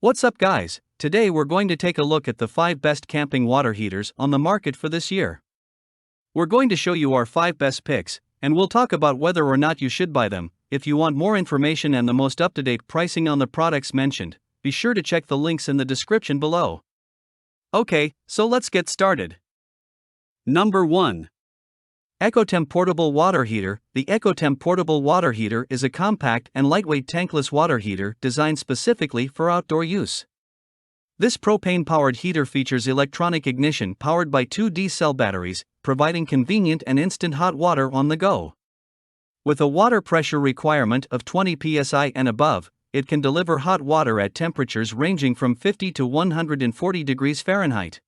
What's up, guys? Today we're going to take a look at the 5 best camping water heaters on the market for this year. We're going to show you our 5 best picks, and we'll talk about whether or not you should buy them. If you want more information and the most up-to-date pricing on the products mentioned, be sure to check the links in the description below. Okay, so let's get started. Number 1. EcoTemp Portable Water Heater. The EcoTemp Portable Water Heater is a compact and lightweight tankless water heater designed specifically for outdoor use. This propane-powered heater features electronic ignition powered by 2 D-cell batteries, providing convenient and instant hot water on the go. With a water pressure requirement of 20 psi and above, it can deliver hot water at temperatures ranging from 50 to 140 degrees Fahrenheit.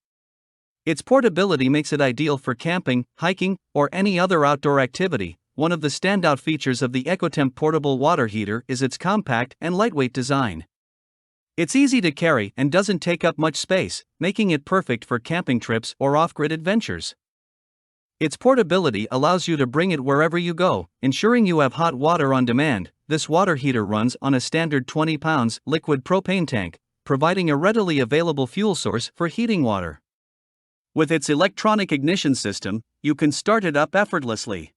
Its portability makes it ideal for camping, hiking, or any other outdoor activity. One of the standout features of the EcoTemp portable water heater is its compact and lightweight design. It's easy to carry and doesn't take up much space, making it perfect for camping trips or off-grid adventures. Its portability allows you to bring it wherever you go, ensuring you have hot water on demand. This water heater runs on a standard 20 pounds liquid propane tank, providing a readily available fuel source for heating water. With its electronic ignition system, you can start it up effortlessly.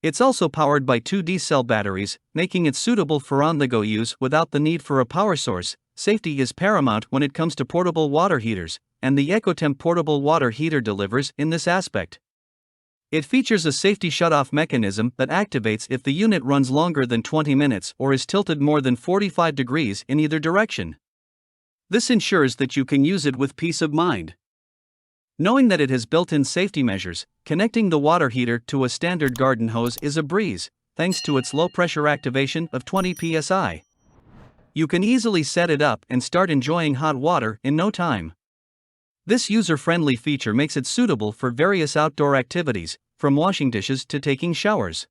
It's also powered by 2 D-cell batteries, making it suitable for on-the-go use without the need for a power source. Safety is paramount when it comes to portable water heaters, and the EcoTemp portable water heater delivers in this aspect. It features a safety shutoff mechanism that activates if the unit runs longer than 20 minutes or is tilted more than 45 degrees in either direction. This ensures that you can use it with peace of mind. Knowing that it has built-in safety measures, connecting the water heater to a standard garden hose is a breeze, thanks to its low-pressure activation of 20 psi. You can easily set it up and start enjoying hot water in no time. This user-friendly feature makes it suitable for various outdoor activities, from washing dishes to taking showers.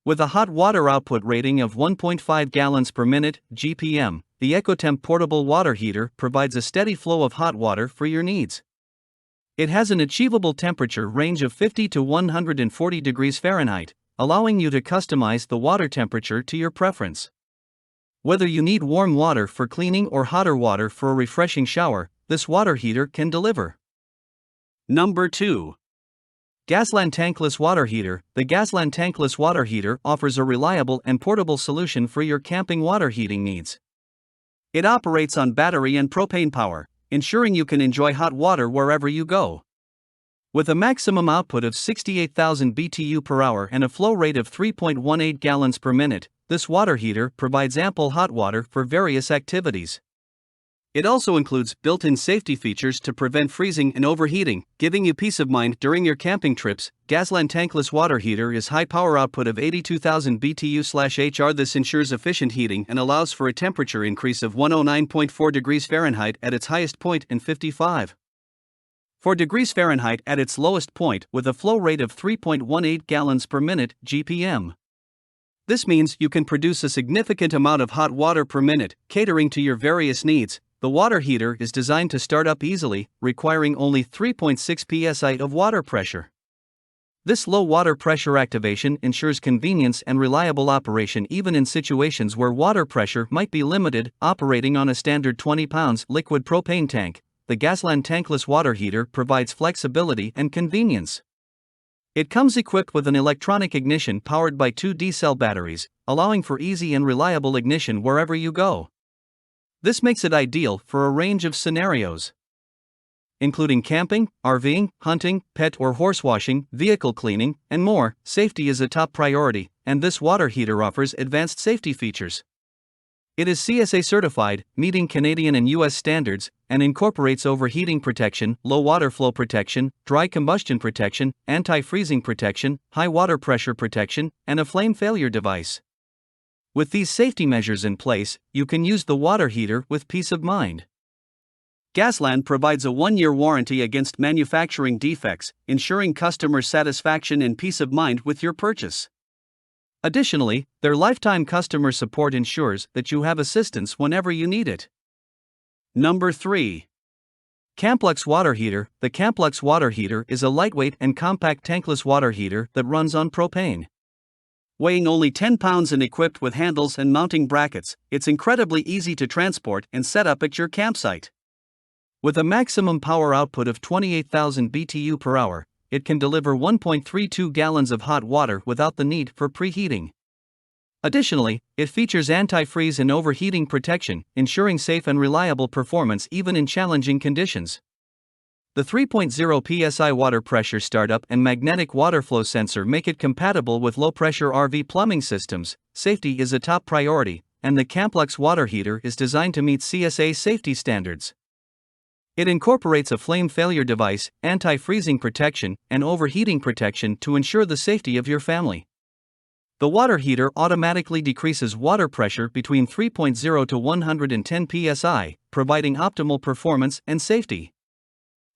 With a hot water output rating of 1.5 gallons per minute (GPM), the EcoTemp portable water heater provides a steady flow of hot water for your needs. It has an achievable temperature range of 50 to 140 degrees Fahrenheit, allowing you to customize the water temperature to your preference. Whether you need warm water for cleaning or hotter water for a refreshing shower, this water heater can deliver. Number 2. Gasland Tankless Water Heater. The Gasland Tankless Water Heater offers a reliable and portable solution for your camping water heating needs. It operates on battery and propane power, ensuring you can enjoy hot water wherever you go. With a maximum output of 68,000 BTU per hour and a flow rate of 3.18 gallons per minute, this water heater provides ample hot water for various activities. It also includes built-in safety features to prevent freezing and overheating, giving you peace of mind during your camping trips. Gasland Tankless Water Heater is high power output of 82,000 BTU/HR. This ensures efficient heating and allows for a temperature increase of 109.4 degrees Fahrenheit at its highest point and 55.4 degrees Fahrenheit at its lowest point, with a flow rate of 3.18 gallons per minute (GPM). This means you can produce a significant amount of hot water per minute, catering to your various needs. The water heater is designed to start up easily, requiring only 3.6 psi of water pressure. This low water pressure activation ensures convenience and reliable operation even in situations where water pressure might be limited. Operating on a standard 20 pounds liquid propane tank, the Gasland Tankless Water Heater provides flexibility and convenience. It comes equipped with an electronic ignition powered by 2 D-cell batteries, allowing for easy and reliable ignition wherever you go. This makes it ideal for a range of scenarios, including camping, RVing, hunting, pet or horse washing, vehicle cleaning, and more. Safety is a top priority, and this water heater offers advanced safety features. It is CSA certified, meeting Canadian and US standards, and incorporates overheating protection, low water flow protection, dry combustion protection, anti-freezing protection, high water pressure protection, and a flame failure device. With these safety measures in place, you can use the water heater with peace of mind. Gasland provides a 1-year warranty against manufacturing defects, ensuring customer satisfaction and peace of mind with your purchase. Additionally, their lifetime customer support ensures that you have assistance whenever you need it. Number 3. Camplux Water Heater. The Camplux Water Heater is a lightweight and compact tankless water heater that runs on propane. Weighing only 10 pounds and equipped with handles and mounting brackets, it's incredibly easy to transport and set up at your campsite. With a maximum power output of 28,000 BTU per hour, it can deliver 1.32 gallons of hot water without the need for preheating. Additionally, it features anti-freeze and overheating protection, ensuring safe and reliable performance even in challenging conditions. The 3.0 psi water pressure startup and magnetic water flow sensor make it compatible with low-pressure RV plumbing systems. Safety is a top priority, and the Camplux water heater is designed to meet CSA safety standards. It incorporates a flame failure device, anti-freezing protection, and overheating protection to ensure the safety of your family. The water heater automatically decreases water pressure between 3.0 to 110 psi, providing optimal performance and safety.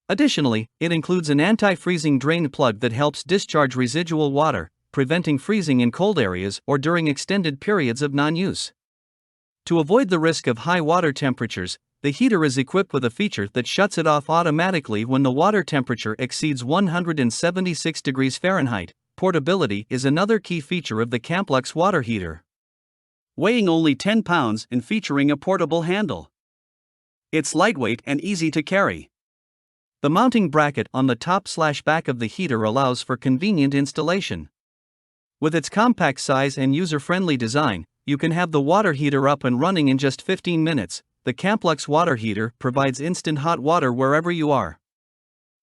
Additionally, it includes an anti-freezing drain plug that helps discharge residual water, preventing freezing in cold areas or during extended periods of non-use. To avoid the risk of high water temperatures, the heater is equipped with a feature that shuts it off automatically when the water temperature exceeds 176 degrees Fahrenheit. Portability is another key feature of the Camplux water heater. Weighing only 10 pounds and featuring a portable handle. It's lightweight and easy to carry. The mounting bracket on the top/back of the heater allows for convenient installation. With its compact size and user-friendly design, you can have the water heater up and running in just 15 minutes. The Camplux water heater provides instant hot water wherever you are.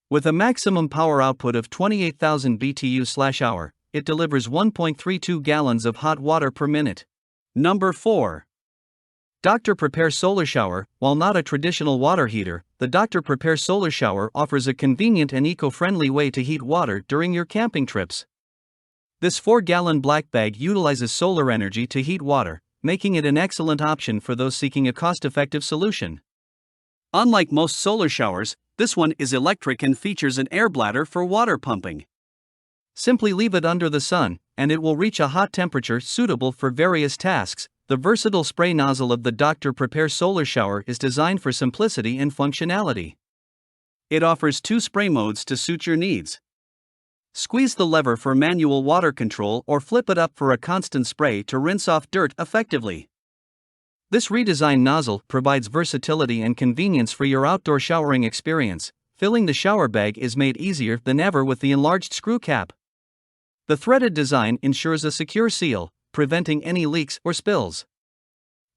With a maximum power output of 28,000 BTU/hour, it delivers 1.32 gallons of hot water per minute. Number 4. Dr. Prepare Solar Shower. While not a traditional water heater, the Dr. Prepare Solar Shower offers a convenient and eco-friendly way to heat water during your camping trips. This 4-gallon black bag utilizes solar energy to heat water, making it an excellent option for those seeking a cost-effective solution. Unlike most solar showers, this one is electric and features an air bladder for water pumping. Simply leave it under the sun, and it will reach a hot temperature suitable for various tasks. The versatile spray nozzle of the Dr. Prepare Solar Shower is designed for simplicity and functionality. It offers 2 spray modes to suit your needs. Squeeze the lever for manual water control or flip it up for a constant spray to rinse off dirt effectively. This redesigned nozzle provides versatility and convenience for your outdoor showering experience. Filling the shower bag is made easier than ever with the enlarged screw cap. The threaded design ensures a secure seal, preventing any leaks or spills.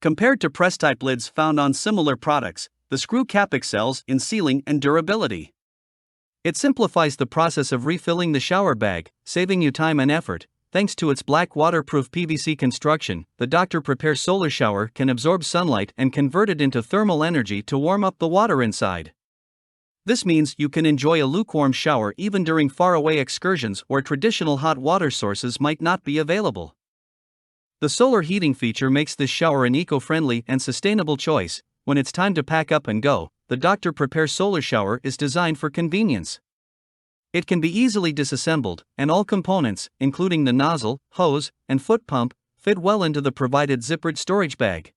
Compared to press-type lids found on similar products, the screw cap excels in sealing and durability. It simplifies the process of refilling the shower bag, saving you time and effort. Thanks to its black waterproof PVC construction, the Dr. Prepare Solar Shower can absorb sunlight and convert it into thermal energy to warm up the water inside. This means you can enjoy a lukewarm shower even during faraway excursions where traditional hot water sources might not be available. The solar heating feature makes this shower an eco-friendly and sustainable choice. When it's time to pack up and go, the Dr. Prepare Solar Shower is designed for convenience. It can be easily disassembled, and all components, including the nozzle, hose, and foot pump, fit well into the provided zippered storage bag.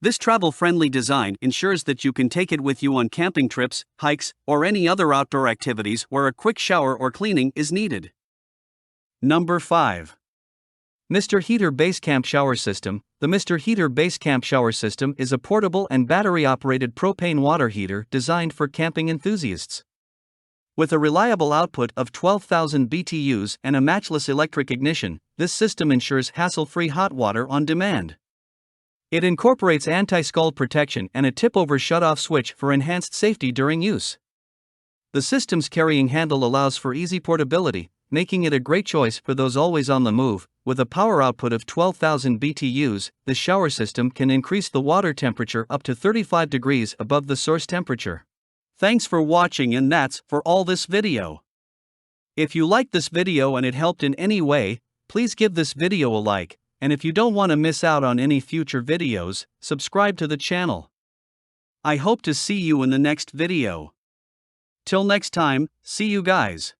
This travel-friendly design ensures that you can take it with you on camping trips, hikes, or any other outdoor activities where a quick shower or cleaning is needed. Number 5. Mr. Heater Base Camp Shower System. The Mr. Heater Base Camp Shower System is a portable and battery-operated propane water heater designed for camping enthusiasts. With a reliable output of 12,000 BTUs and a matchless electric ignition, this system ensures hassle-free hot water on demand. It incorporates anti-scald protection and a tip-over shut-off switch for enhanced safety during use. The system's carrying handle allows for easy portability, making it a great choice for those always on the move. With a power output of 12,000 BTUs, the shower system can increase the water temperature up to 35 degrees above the source temperature. Thanks for watching, and that's for all this video. If you liked this video and it helped in any way, please give this video a like, and if you don't want to miss out on any future videos, subscribe to the channel. I hope to see you in the next video. Till next time, see you guys.